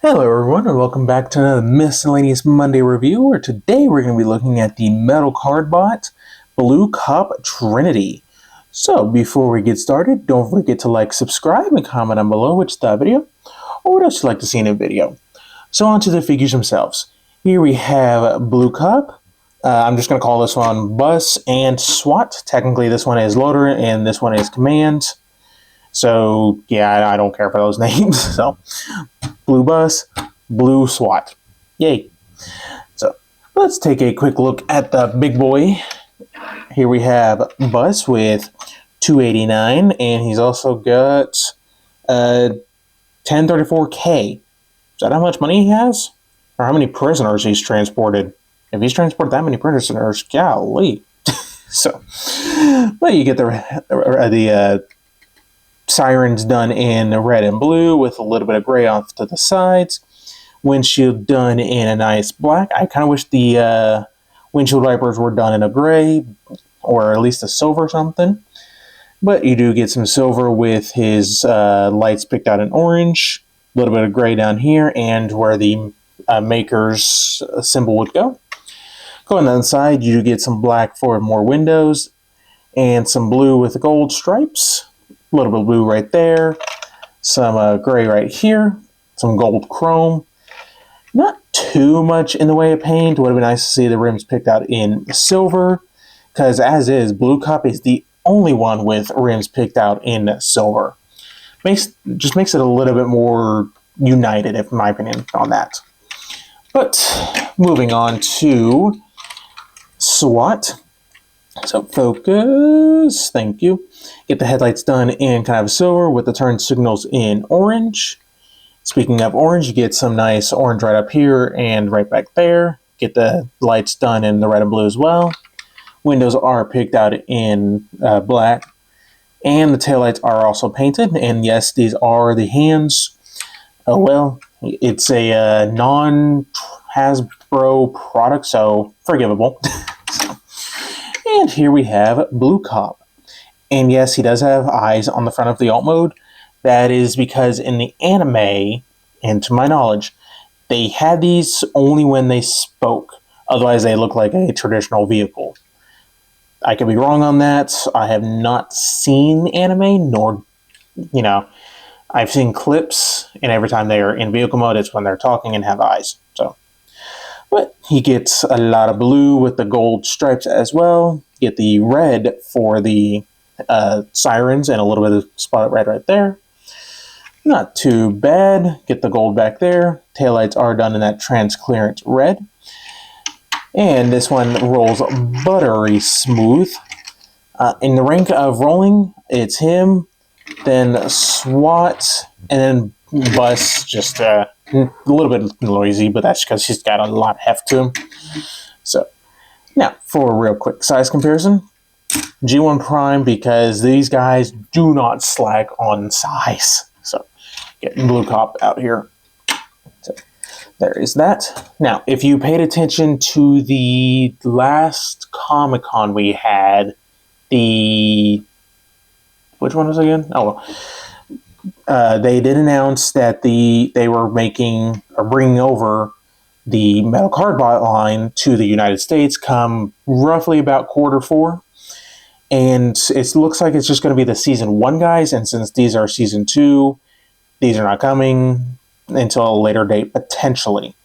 Hello everyone and welcome back to another Miscellaneous Monday review, where today we're going to be looking at the metal card bot, Blue Cop Trinity. So before we get started, don't forget to like, subscribe, and comment down below which thought video, or what else you'd like to see in a video. So on to the figures themselves. Here we have Blue Cop. I'm just going to call this one Bus and SWAT. Technically this one is Loader and this one is Command. So yeah, I don't care for those names. So Blue Bus, Blue SWAT. Yay. So let's take a quick look at the big boy. Here we have Bus with 289, and he's also got 1034K. Is that how much money he has? Or how many prisoners he's transported? If he's transported that many prisoners, golly. So, well, you get the sirens done in red and blue with a little bit of gray off to the sides. Windshield done in a nice black. I kind of wish the windshield wipers were done in a gray or at least a silver or something. But you do get some silver with his lights picked out in orange. A little bit of gray down here and where the maker's symbol would go. Going down the side, you do get some black for more windows and some blue with gold stripes. A little bit of blue right there, some gray right here, some gold chrome. Not too much in the way of paint. Would have been nice to see the rims picked out in silver, because as is, Blue Cop is the only one with rims picked out in silver. Just makes it a little bit more united, in my opinion, on that. But moving on to SWAT. So focus, thank you. Get the headlights done in kind of silver with the turn signals in orange. Speaking of orange, you get some nice orange right up here and right back there. Get the lights done in the red and blue as well. Windows are picked out in black. And the taillights are also painted. And yes, these are the hands. Oh well, it's a non-Hasbro product, so forgivable. And here we have Blue Cop. And yes, he does have eyes on the front of the alt mode. That is because in the anime, and to my knowledge, they had these only when they spoke. Otherwise, they look like a traditional vehicle. I could be wrong on that. I have not seen anime, nor, I've seen clips, and every time they are in vehicle mode, it's when they're talking and have eyes. So, but he gets a lot of blue with the gold stripes as well. Get the red for the sirens and a little bit of spotted red right there. Not too bad. Get the gold back there. Taillights are done in that transparent red. And this one rolls buttery smooth. In the rank of rolling, it's him, then SWAT, and then Bus, just a little bit noisy, but that's because he's got a lot of heft to him. So, now, for a real quick size comparison, G1 Prime, because these guys do not slack on size. So, getting Blue Cop out here. So, there is that. Now, if you paid attention to the last Comic-Con we had, which one was it again? Oh, they did announce that they were making or bringing over the metal card bot line to the United States come roughly about Q4. And it looks like it's just going to be the Season 1 guys, and since these are Season 2, these are not coming until a later date, potentially.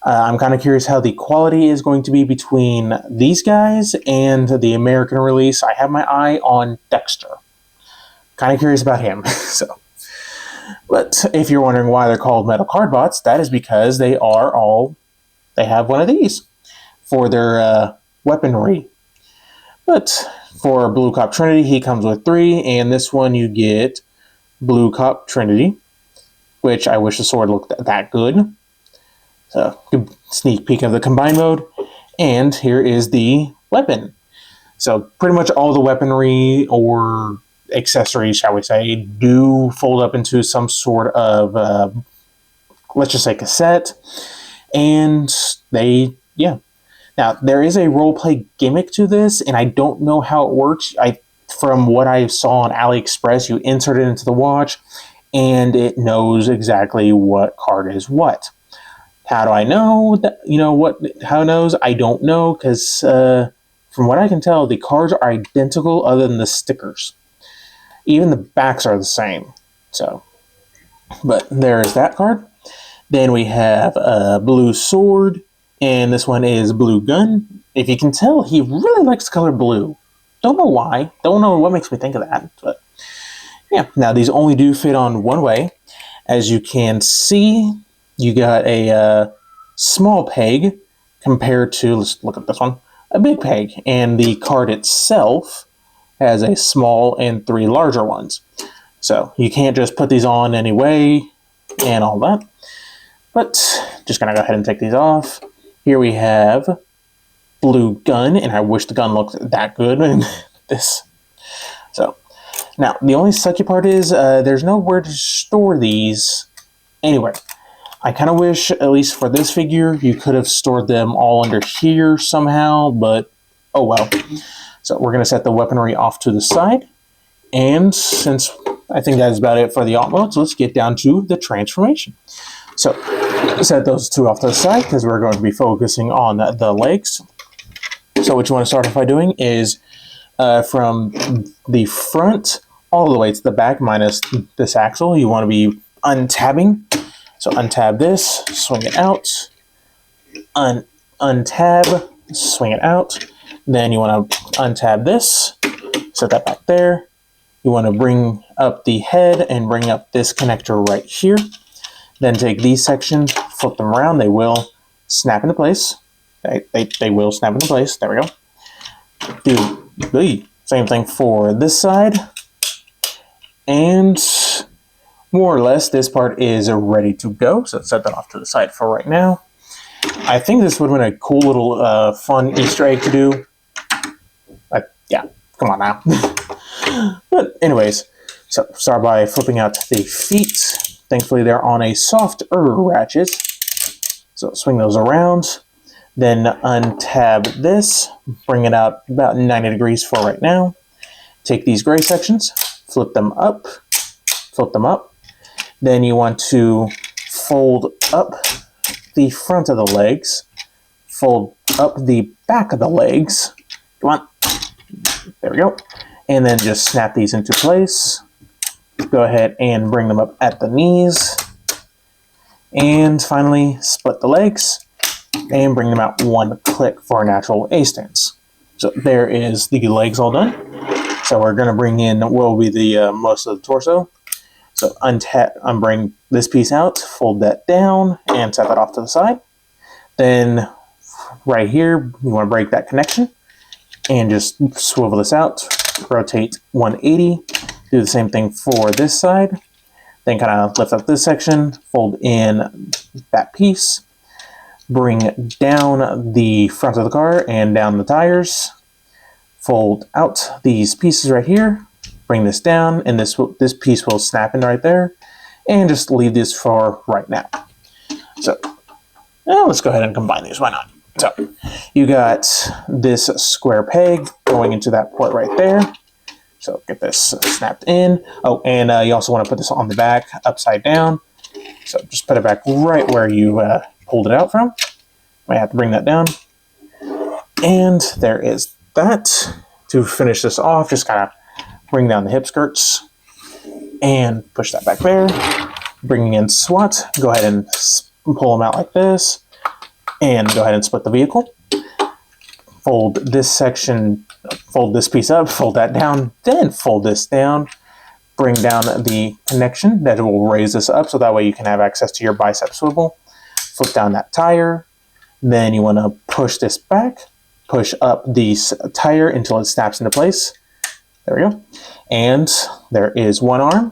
I'm kind of curious how the quality is going to be between these guys and the American release. I have my eye on Dexter. Kind of curious about him. So, but if you're wondering why they're called metal card bots, that is because they have one of these for their weaponry. But for Blue Cop Trinity, he comes with 3, and this one you get Blue Cop Trinity, which I wish the sword looked that good. So, good sneak peek of the combine mode. And here is the weapon. So, pretty much all the weaponry or accessories, shall we say, do fold up into some sort of, let's just say, cassette. And yeah. Now, there is a roleplay gimmick to this, and I don't know how it works. From what I saw on AliExpress, you insert it into the watch, and it knows exactly what card is what. How do I know that, how it knows? I don't know, because from what I can tell, the cards are identical other than the stickers. Even the backs are the same. So, but there's that card. Then we have a blue sword, and this one is blue gun. If you can tell, he really likes the color blue. Don't know why. Don't know what makes me think of that, but yeah. Now, these only do fit on one way. As you can see, you got a small peg compared to, let's look at this one, a big peg. And the card itself has a small and 3 larger ones. So you can't just put these on anyway and all that. But just going to go ahead and take these off. Here we have blue gun, and I wish the gun looked that good in this. So now, the only sucky part is there's nowhere to store these anywhere. I kind of wish, at least for this figure, you could have stored them all under here somehow, but oh well. So we're going to set the weaponry off to the side. And since I think that's about it for the alt modes, let's get down to the transformation. So set those two off to the side because we're going to be focusing on the legs. So what you want to start off by doing is from the front all the way to the back minus this axle, you want to be untabbing. So untab this, swing it out, untab, swing it out. Then you want to untab this, set that back there. You want to bring up the head and bring up this connector right here. Then take these sections, flip them around. They will snap into place. They will snap into place. There we go. Do the same thing for this side. And more or less, this part is ready to go. So set that off to the side for right now. I think this would have been a cool little fun Easter egg to do. Yeah, come on now. But anyways, so start by flipping out the feet. Thankfully, they're on a softer ratchet. So swing those around. Then untab this. Bring it out about 90 degrees for right now. Take these gray sections. Flip them up. Flip them up. Then you want to fold up the front of the legs. Fold up the back of the legs. Come on. There we go. And then just snap these into place. Go ahead and bring them up at the knees. And finally, split the legs and bring them out one click for a natural A stance. So there is the legs all done. So we're going to bring in what will be the most of the torso. So unbring this piece out, fold that down, and set that off to the side. Then right here, you want to break that connection and just swivel this out, rotate 180, do the same thing for this side, then kind of lift up this section, fold in that piece, bring down the front of the car and down the tires, fold out these pieces right here, bring this down, and this piece will snap in right there, and just leave this for right now. So let's go ahead and combine these, why not? So you got this square peg going into that port right there. So get this snapped in. Oh, and you also want to put this on the back upside down. So just put it back right where you pulled it out from. Might have to bring that down. And there is that. To finish this off, just kind of bring down the hip skirts and push that back there. Bringing in SWAT, go ahead and pull them out like this. And go ahead and split the vehicle. Fold this section, fold this piece up, fold that down, then fold this down. Bring down the connection that will raise this up so that way you can have access to your bicep swivel. Flip down that tire. Then you want to push this back, push up the tire until it snaps into place. There we go. And there is one arm.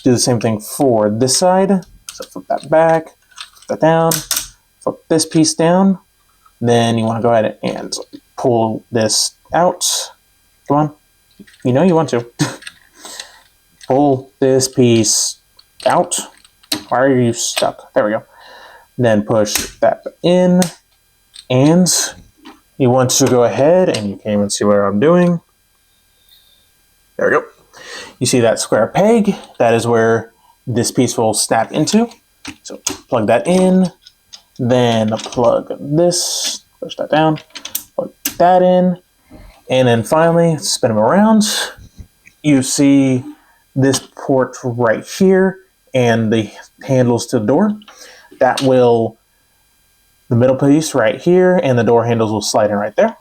Do the same thing for this side. So flip that back, flip that down. Flip this piece down, then you want to go ahead and pull this out. Come on, you know you want to. Pull this piece out. Why are you stuck? There we go. Then push that in, and you want to go ahead, and you can't even see what I'm doing. There we go. You see that square peg? That is where this piece will snap into. So plug that in, then plug this, push that down, plug that in, and then finally spin them around. You see this port right here and the handles to the door. That will, the middle piece right here, and the door handles will slide in right there.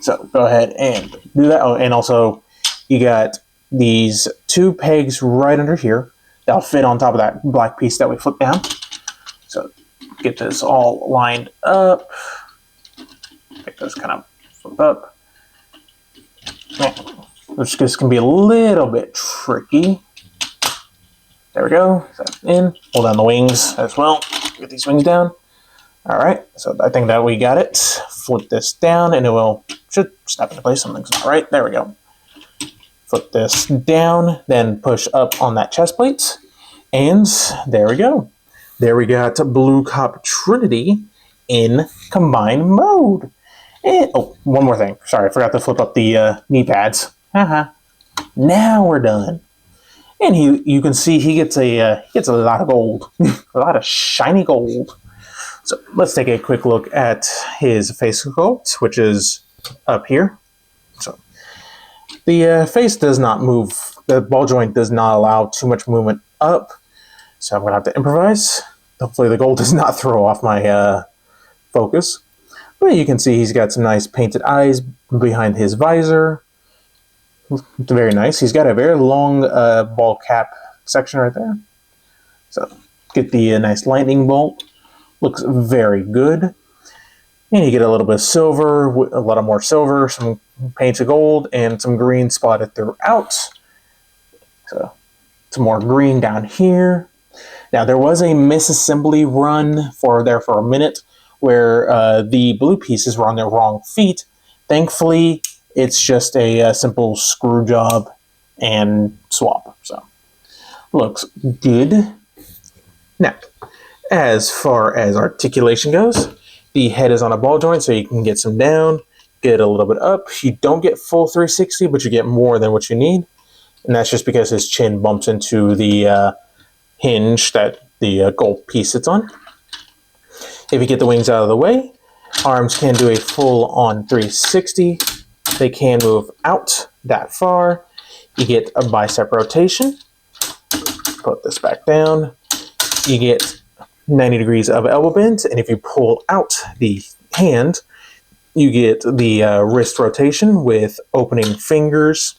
So go ahead and do that. Oh, and also you got these 2 pegs right under here that'll fit on top of that black piece that we flipped down. So get this all lined up. Get this kind of flip up. Which is going to be a little bit tricky. There we go. That's in. Hold down the wings as well. Get these wings down. All right. So I think that we got it. Flip this down and it should snap into place. Something's not right. There we go. Flip this down, then push up on that chest plate. And there we go. There we got Blue Cop Trinity in combined mode. And, oh, one more thing. Sorry, I forgot to flip up the knee pads. Now we're done. And you can see he gets a lot of gold, a lot of shiny gold. So let's take a quick look at his face sculpt, which is up here. So the face does not move. The ball joint does not allow too much movement up. So I'm gonna have to improvise. Hopefully the gold does not throw off my focus. But you can see he's got some nice painted eyes behind his visor. It's very nice. He's got a very long ball cap section right there. So get the nice lightning bolt. Looks very good. And you get a little bit of silver, a lot more silver, some painted gold, and some green spotted throughout. So some more green down here. Now there was a misassembly run for a minute where the blue pieces were on their wrong feet. Thankfully, it's just a simple screw job and swap. So, looks good. Now, as far as articulation goes, the head is on a ball joint, so you can get some down, get a little bit up. You don't get full 360, but you get more than what you need. And that's just because his chin bumps into the hinge that the gold piece sits on. If you get the wings out of the way, arms can do a full-on 360. They can move out that far. You get a bicep rotation. Put this back down. You get 90 degrees of elbow bend, and if you pull out the hand, you get the wrist rotation with opening fingers.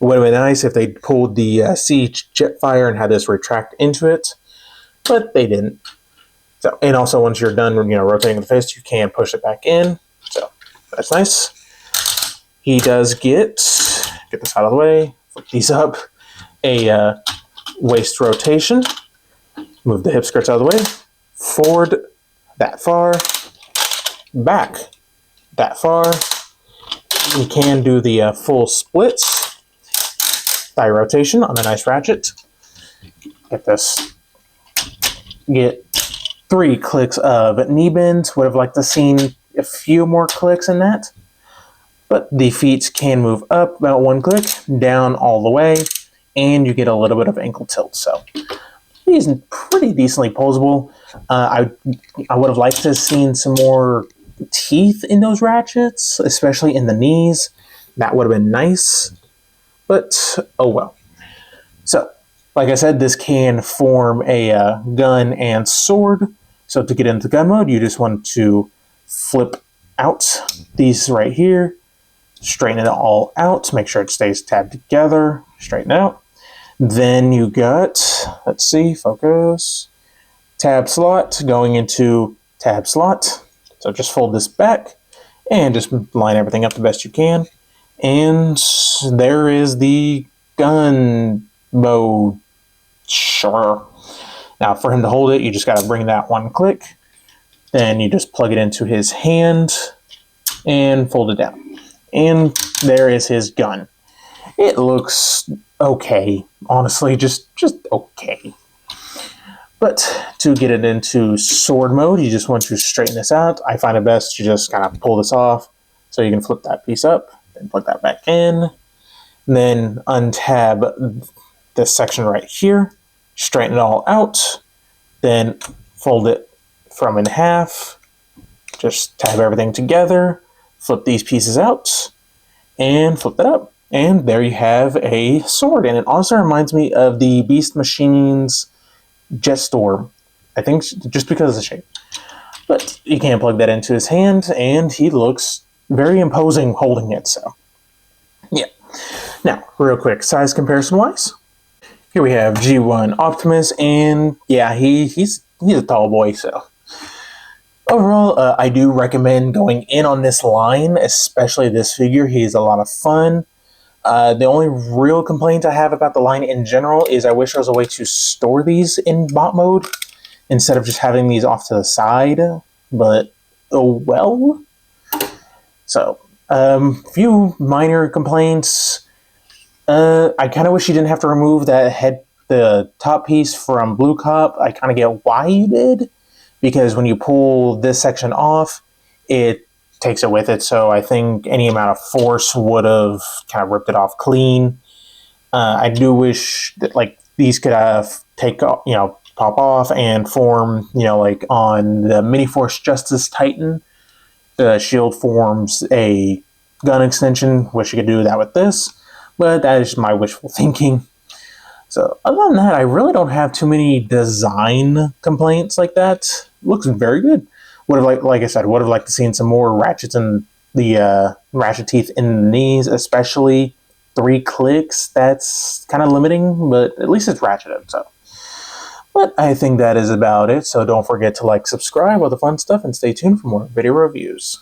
It would have been nice if they pulled the Siege Jetfire and had this retract into it, but they didn't. So, and also once you're done, rotating the fist, you can push it back in. So that's nice. He does get this out of the way, flip these up, a waist rotation, move the hip skirts out of the way, forward that far, back that far. You can do the full splits, thigh rotation on a nice ratchet. Get 3 clicks of knee bends. Would have liked to seen a few more clicks in that. But the feet can move up about 1 click, down all the way, and you get a little bit of ankle tilt. So he's pretty decently posable. I would have liked to have seen some more teeth in those ratchets, especially in the knees. That would have been nice, but oh well. So, like I said, this can form a gun and sword. So to get into gun mode, you just want to flip out these right here, straighten it all out, make sure it stays tabbed together, straighten out. Then you got, let's see, focus, tab slot going into tab slot. So just fold this back and just line everything up the best you can. And there is the gun mode. Sure. Now for him to hold it, you just got to bring that 1 click. Then you just plug it into his hand and fold it down. And there is his gun. It looks okay. Honestly, just okay. But to get it into sword mode, you just want to straighten this out. I find it best to just kind of pull this off so you can flip that piece up, then plug that back in, and then untab this section right here. straighten it all out, then fold it from in half, just tab everything together, flip these pieces out, and flip that up. And there you have a sword. And it also reminds me of the Beast Machine's Jetstorm. I think just because of the shape. But you can plug that into his hand, and he looks very imposing holding it, so. Yeah. Now, real quick, size comparison-wise. Here we have G1 Optimus, and yeah, he's a tall boy, so. Overall, I do recommend going in on this line, especially this figure. He's a lot of fun. The only real complaint I have about the line in general is I wish there was a way to store these in bot mode instead of just having these off to the side, but oh well. So, few minor complaints. I kind of wish you didn't have to remove the top piece from Blue Cop. I kind of get why you did, because when you pull this section off, it takes it with it, so I think any amount of force would have kind of ripped it off clean. I do wish that like these could have pop off and form, like on the Mini Force Justice Titan, the shield forms a gun extension. Wish you could do that with this, but that is my wishful thinking. So other than that, I really don't have too many design complaints like that. Looks very good. Would have like I said, would have liked to seen some more ratchets in the ratchet teeth in the knees, especially 3 clicks. That's kind of limiting, but at least it's ratcheted. So, but I think that is about it. So don't forget to like, subscribe, all the fun stuff, and stay tuned for more video reviews.